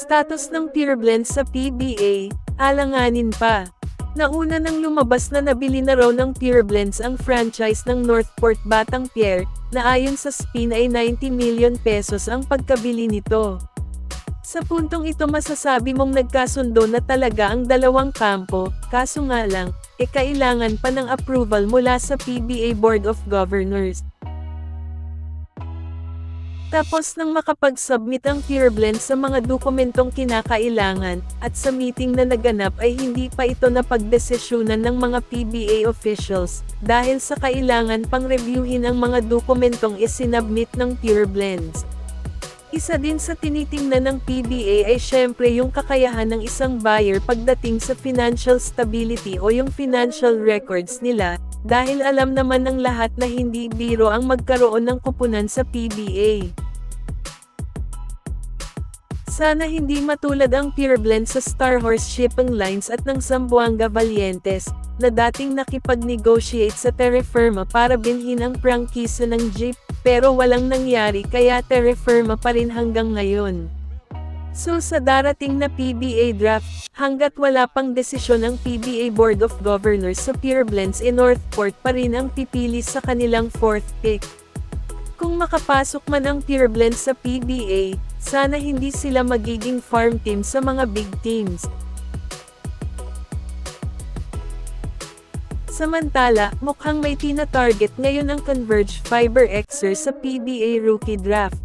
Status ng Pureblend sa PBA, alanganin pa. Nauna nang lumabas na nabili na raw ng Pureblends ang franchise ng Northport Batang-Pierre, na ayon sa Spin ay 90 million pesos ang pagkabili nito. Sa puntong ito masasabi mong nagkasundo na talaga ang dalawang kampo, kaso nga lang, kailangan pa ng approval mula sa PBA Board of Governors. Tapos nang makapag-submit ang Pureblend sa mga dokumentong kinakailangan, at sa meeting na naganap ay hindi pa ito napagdesisyonan ng mga PBA officials, dahil sa kailangan pang reviewin ang mga dokumentong isinabmit ng Pureblends. Isa din sa tinitingnan ng PBA ay syempre yung kakayahan ng isang buyer pagdating sa financial stability o yung financial records nila, dahil alam naman ng lahat na hindi biro ang magkaroon ng kupunan sa PBA. Sana hindi matulad ang Pureblend sa Star Horse Shipping Lines at ng Zamboanga Valientes, na dating nakipag-negotiate sa Terra Firma para bilhin ang prangkisa ng jeep, pero walang nangyari kaya Terra Firma pa rin hanggang ngayon. So sa darating na PBA draft, hanggat wala pang desisyon ang PBA Board of Governors sa Pureblends in Northport pa rin ang pipili sa kanilang 4th pick. Kung makapasok man ang Pureblends sa PBA, sana hindi sila magiging farm team sa mga big teams. Samantala, mukhang may tina-target ngayon ang Converge Fiber Xers sa PBA Rookie Draft.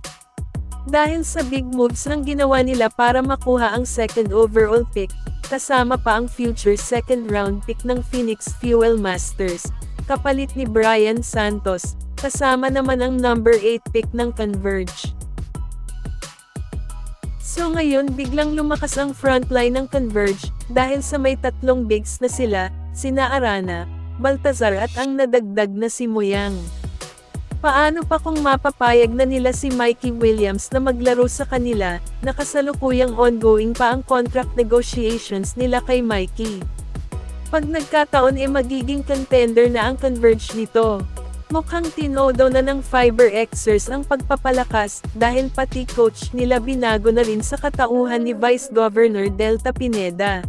Dahil sa big moves ng ginawa nila para makuha ang second overall pick, kasama pa ang future second round pick ng Phoenix Fuel Masters, kapalit ni Brian Santos, kasama naman ang number 8 pick ng Converge. So ngayon biglang lumakas ang frontline ng Converge, dahil sa may tatlong bigs na sila, sina Arana, Baltazar at ang nadagdag na si Muyang. Paano pa kung mapapayag na nila si Mikey Williams na maglaro sa kanila, na kasalukuyang ongoing pa ang contract negotiations nila kay Mikey? Pag nagkataon magiging contender na ang Converge nito. Mukhang tinodo na ng Fiber Xers ang pagpapalakas, dahil pati coach nila binago na rin sa katauhan ni Vice Governor Delta Pineda.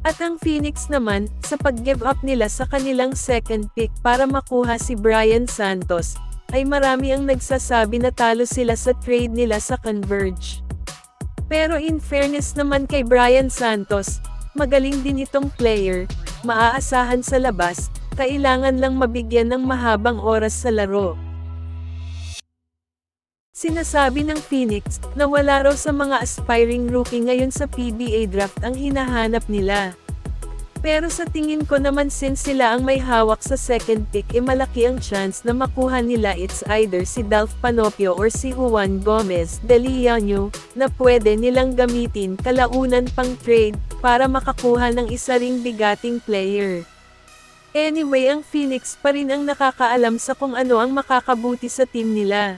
At ang Phoenix naman, sa pag-give up nila sa kanilang second pick para makuha si Brian Santos, ay marami ang nagsasabi na talo sila sa trade nila sa Converge. Pero in fairness naman kay Brian Santos, magaling din itong player, maaasahan sa labas, kailangan lang mabigyan ng mahabang oras sa laro. Sinasabi ng Phoenix, na wala raw sa mga aspiring rookie ngayon sa PBA draft ang hinahanap nila. Pero sa tingin ko naman since sila ang may hawak sa second pick malaki ang chance na makuha nila it's either si Dalf Panopio or si Juan Gomez de Leon, na pwede nilang gamitin kalaunan pang trade, para makakuha ng isa ring bigating player. Anyway ang Phoenix pa rin ang nakakaalam sa kung ano ang makakabuti sa team nila.